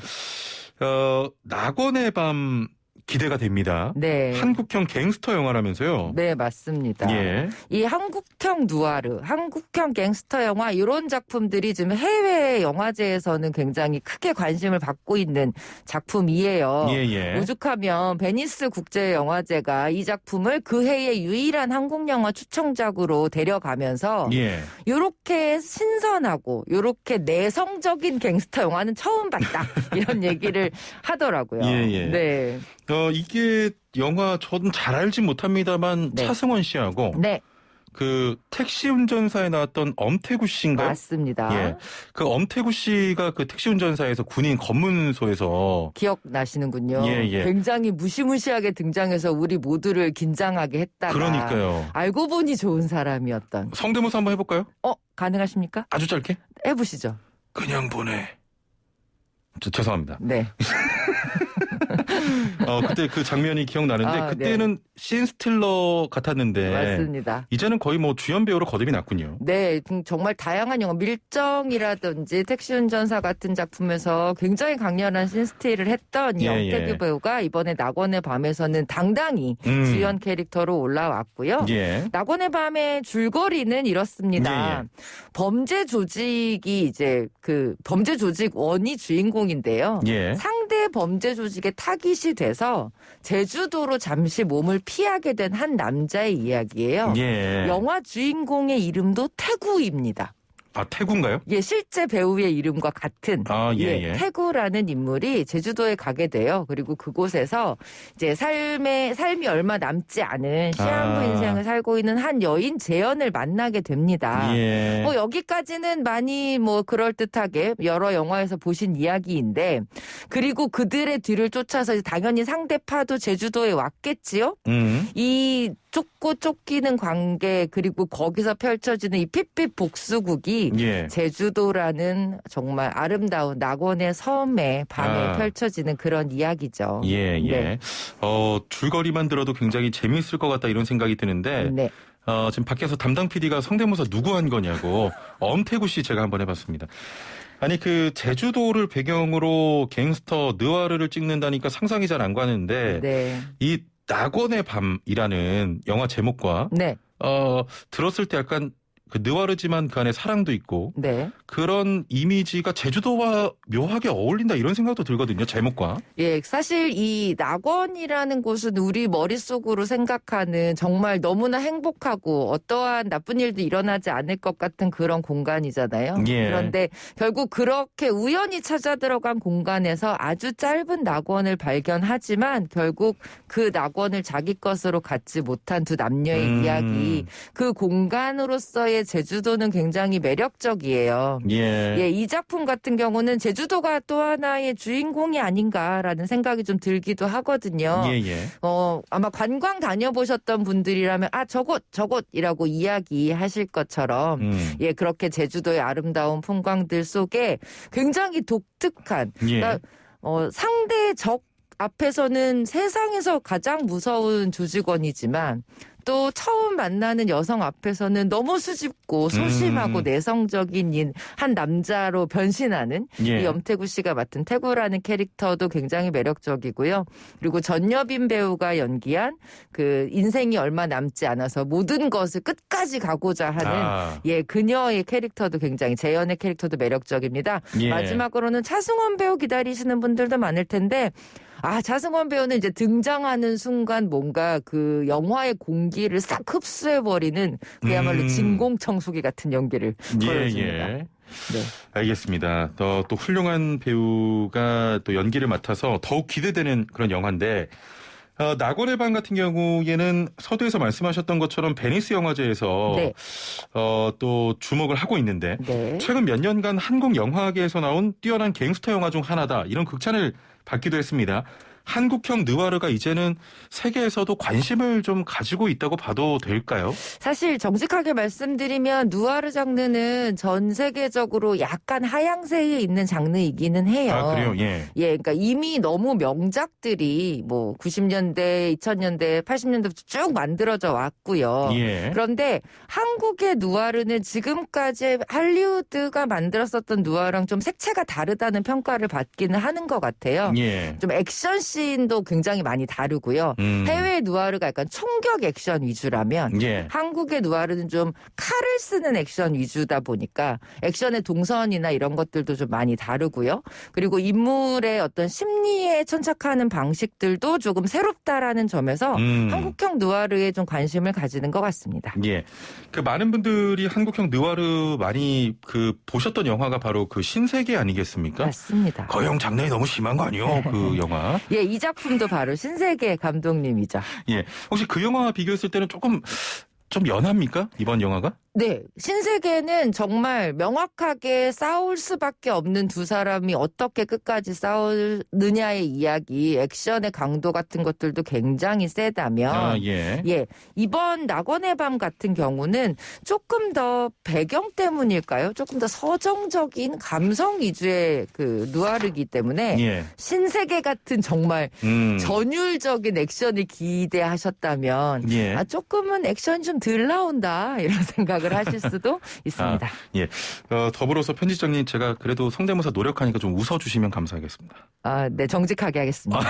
낙원의 밤 기대가 됩니다. 네. 한국형 갱스터 영화라면서요? 네, 맞습니다. 예. 이 한국형 누아르, 한국형 갱스터 영화 이런 작품들이 지금 해외 영화제에서는 굉장히 크게 관심을 받고 있는 작품이에요. 예. 오죽하면 베니스 국제영화제가 이 작품을 그 해의 유일한 한국영화 추천작으로 데려가면서 예. 요렇게 신선하고 요렇게 내성적인 갱스터 영화는 처음 봤다. 이런 얘기를 하더라고요. 예. 네. 이게 영화 저는 잘 알진 못합니다만 네. 차승원 씨하고 네, 그 택시 운전사에 나왔던 엄태구 씨인가요? 맞습니다. 예. 그 엄태구 씨가 그 택시 운전사에서 군인 검문소에서 기억나시는군요. 예. 굉장히 무시무시하게 등장해서 우리 모두를 긴장하게 했다가 그러니까요. 알고 보니 좋은 사람이었던. 성대모사 한번 해볼까요? 가능하십니까? 아주 짧게? 해보시죠. 그냥 보내. 죄송합니다. 네. 그때 그 장면이 기억나는데 그때는 네. 신스틸러 같았는데 맞습니다. 이제는 거의 뭐 주연 배우로 거듭이 났군요. 네, 정말 다양한 영화, 밀정이라든지 택시 운전사 같은 작품에서 굉장히 강렬한 신스틸을 했던 이 엄태규 배우가 이번에 낙원의 밤에서는 당당히 주연 캐릭터로 올라왔고요. 예. 낙원의 밤의 줄거리는 이렇습니다. 범죄 조직이 이제 그 범죄 조직 원이 주인공인데요. 예. 상대 범죄 조직의 타깃이 돼서 제주도로 잠시 몸을 피하게 된 한 남자의 이야기예요. 예. 영화 주인공의 이름도 태구입니다. 태구인가요? 예, 실제 배우의 이름과 같은 태구라는 인물이 제주도에 가게 돼요. 그리고 그곳에서 이제 삶이 얼마 남지 않은 시한부 인생을 살고 있는 한 여인 재현을 만나게 됩니다. 예. 뭐 여기까지는 많이 뭐 그럴듯하게 여러 영화에서 보신 이야기인데 그리고 그들의 뒤를 쫓아서 당연히 상대파도 제주도에 왔겠지요. 이 쫓고 쫓기는 관계 그리고 거기서 펼쳐지는 이 핏빛 복수국이 제주도라는 정말 아름다운 낙원의 섬의 밤에 펼쳐지는 그런 이야기죠. 예. 줄거리만 들어도 굉장히 재미있을 것 같다 이런 생각이 드는데 지금 밖에서 담당 PD가 성대모사 누구 한 거냐고 엄태구 씨 제가 한번 해봤습니다. 아니 그 제주도를 배경으로 갱스터 느와르를 찍는다니까 상상이 잘 안 가는데 네. 이 낙원의 밤이라는 영화 제목과 네. 들었을 때 약간 그 느와르지만 그 안에 사랑도 있고 네. 그런 이미지가 제주도와 묘하게 어울린다 이런 생각도 들거든요. 제목과. 예, 사실 이 낙원이라는 곳은 우리 머릿속으로 생각하는 정말 너무나 행복하고 어떠한 나쁜 일도 일어나지 않을 것 같은 그런 공간이잖아요. 예. 그런데 결국 그렇게 우연히 찾아 들어간 공간에서 아주 짧은 낙원을 발견하지만 결국 그 낙원을 자기 것으로 갖지 못한 두 남녀의 이야기, 그 공간으로서의 제주도는 굉장히 매력적이에요. 예. 이 작품 같은 경우는 제주도가 또 하나의 주인공이 아닌가라는 생각이 좀 들기도 하거든요. 예. 아마 관광 다녀보셨던 분들이라면 저곳이라고 이야기하실 것처럼 그렇게 제주도의 아름다운 풍광들 속에 굉장히 독특한 그러니까 상대 적 앞에서는 세상에서 가장 무서운 조직원이지만 또 처음 만나는 여성 앞에서는 너무 수줍고 소심하고 내성적인 한 남자로 변신하는 이 엄태구 씨가 맡은 태구라는 캐릭터도 굉장히 매력적이고요. 그리고 전여빈 배우가 연기한 그 인생이 얼마 남지 않아서 모든 것을 끝까지 가고자 하는 그녀의 캐릭터도 굉장히 재현의 캐릭터도 매력적입니다. 마지막으로는 차승원 배우 기다리시는 분들도 많을 텐데 차승원 배우는 이제 등장하는 순간 뭔가 그 영화의 공기를 싹 흡수해버리는 그야말로 진공청소기 같은 연기를 보여줍니다. 네. 알겠습니다. 또 훌륭한 배우가 또 연기를 맡아서 더욱 기대되는 그런 영화인데 낙원의 밤 같은 경우에는 서두에서 말씀하셨던 것처럼 베니스 영화제에서 또 주목을 하고 있는데 최근 몇 년간 한국 영화계에서 나온 뛰어난 갱스터 영화 중 하나다. 이런 극찬을 받기도 했습니다. 한국형 느와르가 이제는 세계에서도 관심을 좀 가지고 있다고 봐도 될까요? 사실 정직하게 말씀드리면 느와르 장르는 전 세계적으로 약간 하향세에 있는 장르이기는 해요. 그래요? 그러니까 이미 너무 명작들이 90년대, 2000년대, 80년대부터 쭉 만들어져 왔고요. 그런데 한국의 느와르는 지금까지 할리우드가 만들었었던 느와르랑 좀 색채가 다르다는 평가를 받기는 하는 것 같아요. 좀 액션 씬도 굉장히 많이 다르고요. 해외 느와르가 약간 총격 액션 위주라면 한국의 느와르는 좀 칼을 쓰는 액션 위주다 보니까 액션의 동선이나 이런 것들도 좀 많이 다르고요. 그리고 인물의 어떤 심리에 천착하는 방식들도 조금 새롭다라는 점에서 한국형 느와르에 좀 관심을 가지는 것 같습니다. 그 많은 분들이 한국형 느와르 많이 보셨던 영화가 바로 그 신세계 아니겠습니까? 맞습니다. 거형 장난이 너무 심한 거 아니에요? 그 영화. 이 작품도 바로 신세계 감독님이죠. 혹시 그 영화와 비교했을 때는 좀 연합니까? 이번 영화가? 네. 신세계는 정말 명확하게 싸울 수밖에 없는 두 사람이 어떻게 끝까지 싸우느냐의 이야기, 액션의 강도 같은 것들도 굉장히 세다면 이번 낙원의 밤 같은 경우는 조금 더 배경 때문일까요? 조금 더 서정적인 감성 위주의 그 누아르기 때문에 신세계 같은 정말 전율적인 액션을 기대하셨다면 조금은 액션이 좀 덜 나온다 이런 생각을 하실 수도 있습니다. 더불어서 편집장님 제가 그래도 성대모사 노력하니까 좀 웃어주시면 감사하겠습니다. 네, 정직하게 하겠습니다.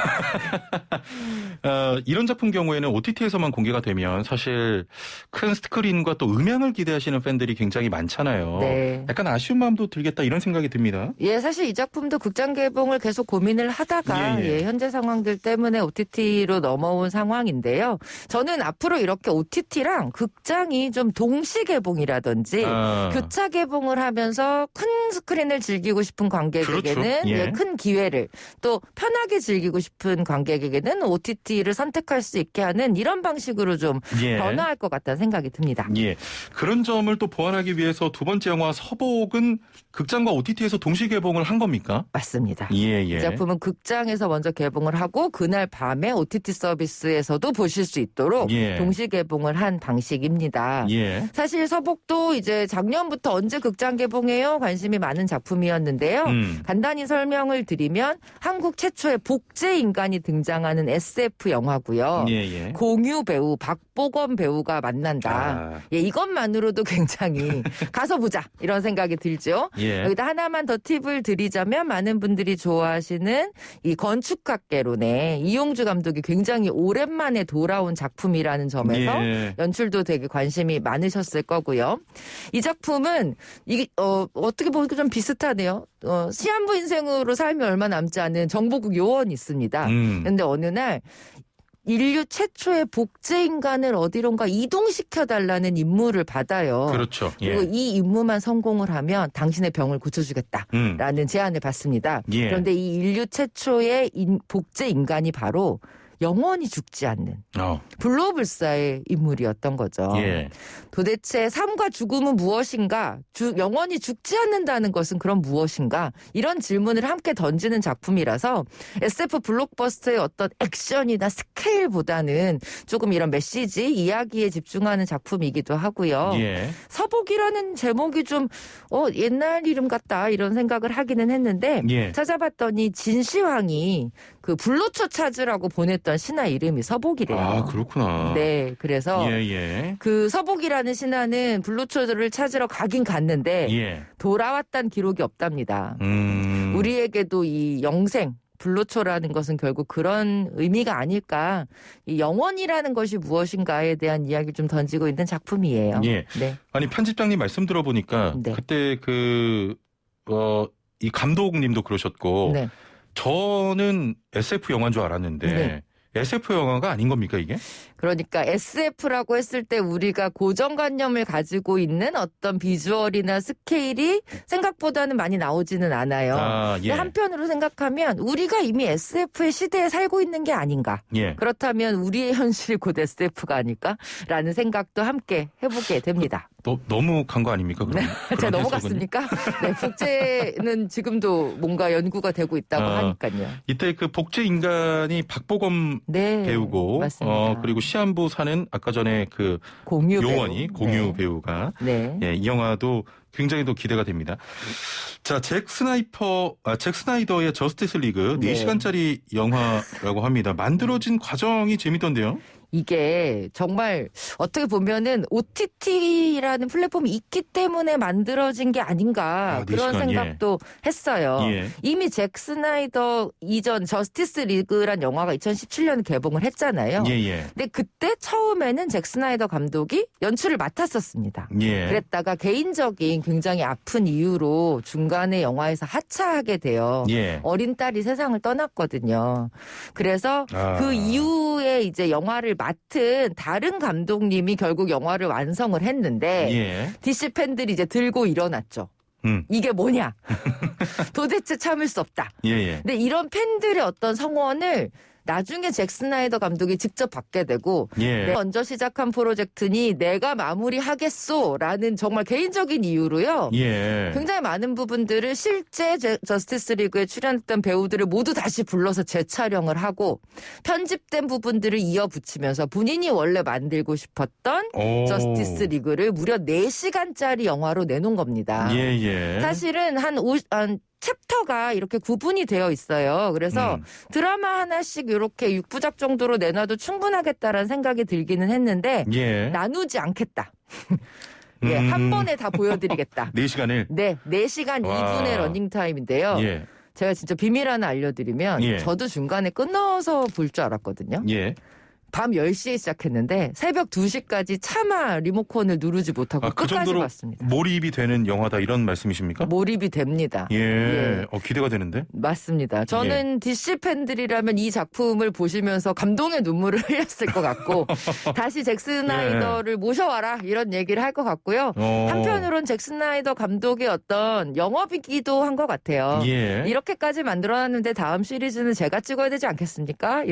이런 작품 경우에는 OTT에서만 공개가 되면 사실 큰 스크린과 또 음향을 기대하시는 팬들이 굉장히 많잖아요. 약간 아쉬운 마음도 들겠다 이런 생각이 듭니다. 사실 이 작품도 극장 개봉을 계속 고민을 하다가 현재 상황들 때문에 OTT로 넘어온 상황인데요. 저는 앞으로 이렇게 OTT랑 극장이 좀 동시 개봉이라든지 교차 개봉을 하면서 큰 스크린을 즐기고 싶은 관객에게는 큰 기회를 또 편하게 즐기고 싶은 관객에게는 OTT를 선택할 수 있게 하는 이런 방식으로 좀 변화할 것 같다는 생각이 듭니다. 그런 점을 또 보완하기 위해서 두 번째 영화 서복은 극장과 OTT에서 동시 개봉을 한 겁니까? 맞습니다. 이 작품은 극장에서 먼저 개봉을 하고 그날 밤에 OTT 서비스에서도 보실 수 있도록 동시 개봉을 한 방식입니다. 사실 서복도 이제 작년부터 언제 극장 개봉해요? 관심이 많은 작품이었는데요. 간단히 설명을 드리면 한국 최초의 복제 인간이 등장하는 SF 영화고요. 공유 배우 박보검 배우가 만난다. 예, 이것만으로도 굉장히 가서 보자 이런 생각이 들죠. 예. 여기다 하나만 더 팁을 드리자면 많은 분들이 좋아하시는 이 건축학개론의 이용주 감독이 굉장히 오랜만에 돌아온 작품이라는 점에서 예. 연출도 되게 관심이 많으셨을 거고요. 이 작품은 이게 어떻게 보니까 좀 비슷하네요. 시한부 인생으로 삶이 얼마 남지 않은 정보국 요원이 있습니다. 그런데 어느 날 인류 최초의 복제 인간을 어디론가 이동시켜달라는 임무를 받아요. 그렇죠. 예. 그리고 이 임무만 성공을 하면 당신의 병을 고쳐주겠다라는 제안을 받습니다. 예. 그런데 이 인류 최초의 복제 인간이 바로 영원히 죽지 않는 불로불사의 인물이었던 거죠. 예. 도대체 삶과 죽음은 무엇인가? 영원히 죽지 않는다는 것은 그럼 무엇인가? 이런 질문을 함께 던지는 작품이라서 SF 블록버스터의 어떤 액션이나 스케일보다는 조금 이런 메시지, 이야기에 집중하는 작품이기도 하고요. 예. 서복이라는 제목이 좀 옛날 이름 같다 이런 생각을 하기는 했는데 예. 찾아봤더니 진시황이 그 불로초 찾으라고 보냈던 신화 이름이 서복이래요. 아, 그렇구나. 네, 그래서 예. 그 서복이라는 신화는 불로초를 찾으러 가긴 갔는데 예. 돌아왔다는 기록이 없답니다. 우리에게도 이 영생 불로초라는 것은 결국 그런 의미가 아닐까. 이 영원이라는 것이 무엇인가에 대한 이야기를 좀 던지고 있는 작품이에요. 예. 네. 아니 편집장님 말씀 들어보니까 네. 그때 이 감독님도 그러셨고 네. 저는 SF 영화인 줄 알았는데 네. SF 영화가 아닌 겁니까 이게? 그러니까 SF라고 했을 때 우리가 고정관념을 가지고 있는 어떤 비주얼이나 스케일이 생각보다는 많이 나오지는 않아요. 아, 예. 근데 한편으로 생각하면 우리가 이미 SF의 시대에 살고 있는 게 아닌가. 예. 그렇다면 우리의 현실이 곧 SF가 아닐까라는 생각도 함께 해보게 됩니다. 너무 간 거 아닙니까? 그럼? 제가 넘어갔습니까? 네, 복제는 지금도 뭔가 연구가 되고 있다고 하니까요. 이때 그 복제 인간이 박보검 네, 배우고 맞습니다. 그리고 시한부 사는 아까 전에 그 공유 요원이 배우. 공유 네. 배우가 네. 예, 이 영화도 굉장히 또 기대가 됩니다. 자, 잭 스나이더의 저스티스 리그 네. 4시간짜리 영화라고 합니다. 만들어진 과정이 재밌던데요. 이게 정말 어떻게 보면은 OTT라는 플랫폼이 있기 때문에 만들어진 게 아닌가 그런 4시간, 생각도 했어요. 예. 이미 잭 스나이더 이전 저스티스 리그란 영화가 2017년에 개봉을 했잖아요. 예. 근데 그때 처음에는 잭 스나이더 감독이 연출을 맡았었습니다. 예. 그랬다가 개인적인 굉장히 아픈 이유로 중간에 영화에서 하차하게 돼요. 예. 어린 딸이 세상을 떠났거든요. 그래서 그 이후에 이제 영화를 맡은 다른 감독님이 결국 영화를 완성을 했는데 예. DC 팬들이 이제 들고 일어났죠. 이게 뭐냐? 도대체 참을 수 없다. 예. 근데 이런 팬들의 어떤 성원을 나중에 잭 스나이더 감독이 직접 받게 되고 예. 먼저 시작한 프로젝트니 내가 마무리하겠소라는 정말 개인적인 이유로요. 예. 굉장히 많은 부분들을 실제 저스티스 리그에 출연했던 배우들을 모두 다시 불러서 재촬영을 하고 편집된 부분들을 이어붙이면서 본인이 원래 만들고 싶었던 저스티스 리그를 무려 4시간짜리 영화로 내놓은 겁니다. 예. 사실은 한 챕터가 이렇게 구분이 되어 있어요. 그래서 드라마 하나씩 이렇게 6부작 정도로 내놔도 충분하겠다라는 생각이 들기는 했는데 예. 나누지 않겠다. 예, 한 번에 다 보여드리겠다. 4시간을? 네, 4시간 2분의 러닝타임인데요. 예. 제가 진짜 비밀 하나 알려드리면 예. 저도 중간에 끊어서 볼 줄 알았거든요. 예. 밤 10시에 시작했는데 새벽 2시까지 차마 리모컨을 누르지 못하고 그 끝까지 정도로 봤습니다. 몰입이 되는 영화다 이런 말씀이십니까? 몰입이 됩니다. 예. 기대가 되는데? 맞습니다. 저는 DC 팬들이라면 이 작품을 보시면서 감동의 눈물을 흘렸을 것 같고 다시 잭 스나이더를 모셔와라 이런 얘기를 할 것 같고요. 한편으론 잭 스나이더 감독의 어떤 영업이기도 한 것 같아요. 예. 이렇게까지 만들어놨는데 다음 시리즈는 제가 찍어야 되지 않겠습니까?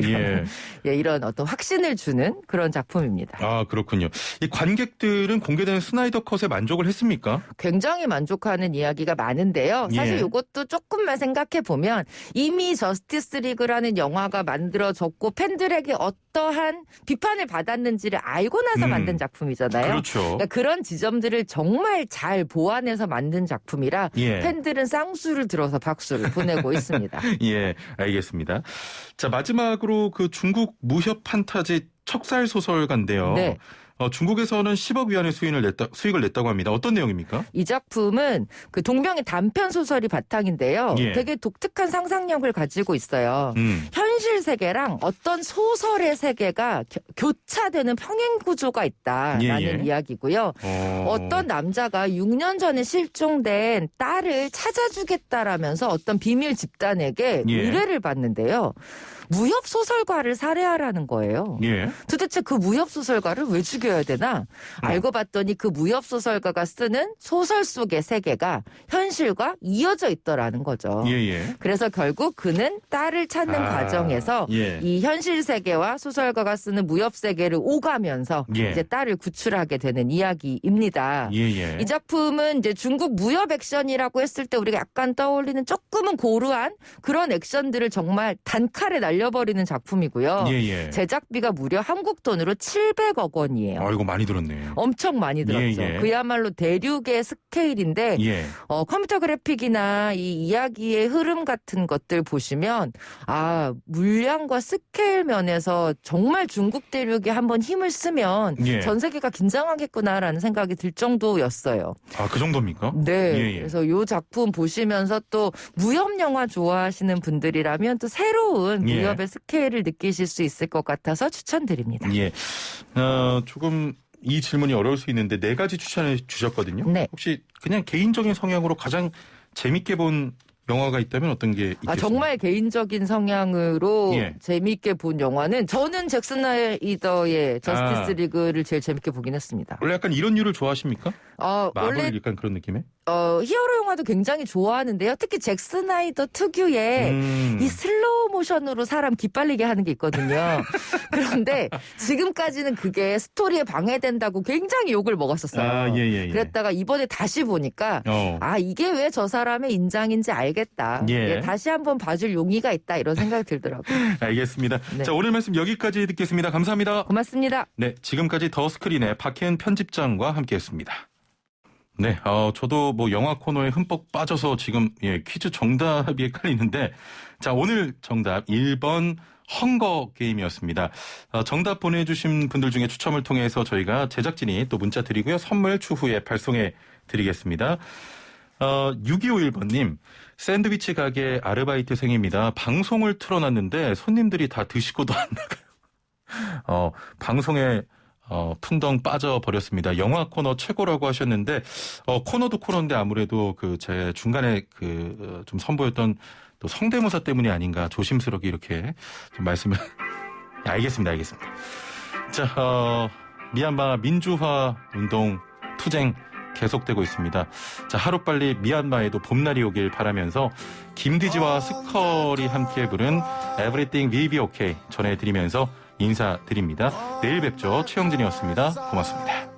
이런 어떤 확신을 주는 그런 작품입니다. 아, 그렇군요. 이 관객들은 공개된 스나이더 컷에 만족을 했습니까? 굉장히 만족하는 이야기가 많은데요. 사실 이것도 조금만 생각해 보면 이미 저스티스 리그라는 영화가 만들어졌고 팬들에게 어떤 어떠한 비판을 받았는지를 알고 나서 만든 작품이잖아요. 그렇죠. 그러니까 그런 지점들을 정말 잘 보완해서 만든 작품이라 예. 팬들은 쌍수를 들어서 박수를 보내고 있습니다. 예, 알겠습니다. 자, 마지막으로 그 중국 무협 판타지 척살 소설가인데요. 네. 중국에서는 10억 위안의 수익을 냈다고 합니다. 어떤 내용입니까? 이 작품은 그 동명의 단편 소설이 바탕인데요. 예. 되게 독특한 상상력을 가지고 있어요. 현실 세계랑 어떤 소설의 세계가 교차되는 평행 구조가 있다라는 예, 예. 이야기고요. 어떤 남자가 6년 전에 실종된 딸을 찾아주겠다라면서 어떤 비밀 집단에게 예. 의뢰를 받는데요. 무협 소설가를 살해하라는 거예요. 예. 도대체 그 무협 소설가를 왜 죽여야 되나? 알고 봤더니 그 무협 소설가가 쓰는 소설 속의 세계가 현실과 이어져 있더라는 거죠. 예, 예. 그래서 결국 그는 딸을 찾는 과정에서 예. 이 현실 세계와 소설가가 쓰는 무협 세계를 오가면서 예. 이제 딸을 구출하게 되는 이야기입니다. 예, 예. 이 작품은 이제 중국 무협 액션이라고 했을 때 우리가 약간 떠올리는 조금은 고루한 그런 액션들을 정말 단칼에 날려버리는 작품이고요. 예, 예. 제작비가 무려 한국 돈으로 700억 원이에요. 아이고, 많이 들었네요. 엄청 많이 들었죠. 예, 예. 그야말로 대륙의 스케일인데 예. 컴퓨터 그래픽이나 이 이야기의 흐름 같은 것들 보시면 물량과 스케일 면에서 정말 중국 대륙이 한번 힘을 쓰면 예. 전 세계가 긴장하겠구나라는 생각이 들 정도였어요. 아, 그 정도입니까? 네. 예, 예. 그래서 이 작품 보시면서 또 무협 영화 좋아하시는 분들이라면 또 새로운 예. 무협의 스케일을 느끼실 수 있을 것 같아서 추천드립니다. 예. 조금 이 질문이 어려울 수 있는데 4가지 추천해 주셨거든요. 네. 혹시 그냥 개인적인 성향으로 가장 재밌게 본 영화가 있다면 어떤 게 있겠습니까? 정말 개인적인 성향으로 예. 재미있게 본 영화는 저는 잭 스나이더의 저스티스 리그를 제일 재밌게 보긴 했습니다. 원래 약간 이런 류를 좋아하십니까? 마블 원래 약간 그런 느낌의? 히어로 영화도 굉장히 좋아하는데요. 특히 잭 스나이더 특유의 이 슬로우 모션으로 사람 기빨리게 하는 게 있거든요. 그런데 지금까지는 그게 스토리에 방해된다고 굉장히 욕을 먹었었어요. 예. 그랬다가 이번에 다시 보니까 이게 왜 저 사람의 인장인지 알겠다. 예. 다시 한번 봐줄 용의가 있다 이런 생각이 들더라고요. 알겠습니다. 네. 자, 오늘 말씀 여기까지 듣겠습니다. 감사합니다. 고맙습니다. 네, 지금까지 더 스크린의 박혜은 편집장과 함께했습니다. 네, 저도 뭐 영화 코너에 흠뻑 빠져서 지금 퀴즈 정답이 헷갈리는데, 자, 오늘 정답 1번 헝거 게임이었습니다. 정답 보내주신 분들 중에 추첨을 통해서 저희가 제작진이 또 문자 드리고요. 선물 추후에 발송해 드리겠습니다. 6251번님, 샌드위치 가게 아르바이트생입니다. 방송을 틀어놨는데 손님들이 다 드시고도 안 나가요. 방송에 풍덩 빠져버렸습니다. 영화 코너 최고라고 하셨는데, 코너도 코너인데 아무래도 제 중간에 좀 선보였던 또 성대모사 때문이 아닌가 조심스럽게 이렇게 좀 말씀을. 알겠습니다. 자, 미얀마 민주화 운동 투쟁 계속되고 있습니다. 자, 하루빨리 미얀마에도 봄날이 오길 바라면서 김디지와 스컬이 함께 부른 Everything Will Be Okay 전해드리면서 인사드립니다. 내일 뵙죠. 최영진이었습니다. 고맙습니다.